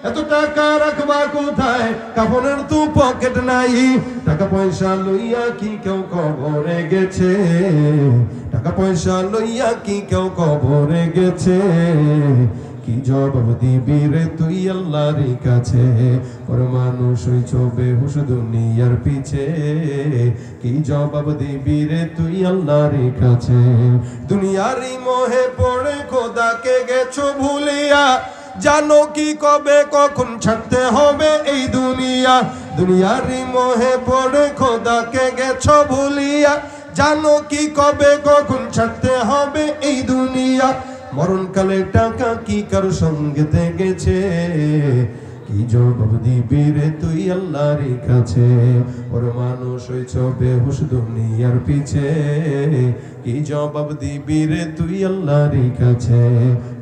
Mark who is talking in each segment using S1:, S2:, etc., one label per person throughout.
S1: এত টাকা রাখবা কোথায়, কাফনের তো পকেট নাই। টাকা পয়সা লইয়া কি কেউ কবরে গেছে, টাকা পয়সা লইয়া কি কেউ কবরে গেছে। কি জবাব দিবি রে তুই আল্লাহর কাছে, ওর মানুষ হইছ বেহুশ দুনিয়ার পিছে। কি জবাব দিবি রে তুই আল্লাহর কাছে। দুনিয়ারই মোহে পড়ে খোদাকে গেছো ভুলিয়া, জানো কি কবে কখন ছাড়তে হবে এই দুনিয়া। দুনিয়ারই মোহে পড়ে খোদাকে গেছো ভুলিয়া, জানো কি কবে কখন ছাড়তে হবে এই দুনিয়া। মরণকালে টাকা কি কারো সঙ্গেতে গেছে, কি জবাব দিবি রে তুই আল্লাহর কাছে। ওর মানুষ হইছ বেহুশ দুনিয়ার পিছে, কি জবাব দিবি রে তুই আল্লাহর কাছে।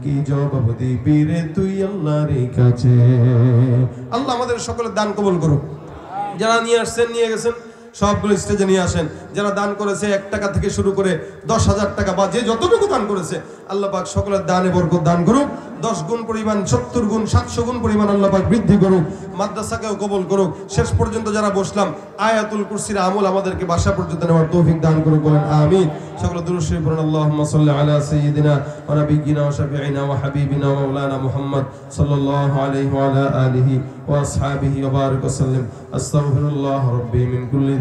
S1: কি জবাব দিবি রে তুই আল্লাহর কাছে। আল্লাহ আমাদের সকলের দান কবুল করুক। যারা নিয়ে আসছেন নিয়ে গেছেন সবগুলো স্টেজে নিয়ে আসেন। যারা দান করেছে 1 টাকা থেকে শুরু করে 10,000 টাকা বা যে যতটুকু দান করেছে, আল্লাহ পাক সকলের দানে বরকত দান করুক। 10 গুণ পরিমাণ, 70 গুণ, 700 গুণ পরিমাণ আল্লাহ পাক বৃদ্ধি করুক। মাদ্রাসাকেও কবুল করুক। শেষ পর্যন্ত যারা বসলাম, আয়াতুল কুরসির আমল আমাদেরকে বাসা পর্যন্ত নেওয়ার তৌফিক দান করুক, বলেন আমিন। সকলে দুরূদ শরীফ পড়ুন। আল্লাহুম্মা সাল্লি আলা সাইয়্যিদিনা ওয়া নাবিয়্যিনা ওয়া শাফিঈনা ওয়া হাবিবিনা ওয়া মাওলানা মুহাম্মদ সাল্লাল্লাহু আলাইহি ওয়া আলা আলিহি ওয়া আসহাবিহি ওয়া বারিক ওয়া সাল্লিম। আস্তাগফিরুল্লাহ রাব্বি মিন কুল্লি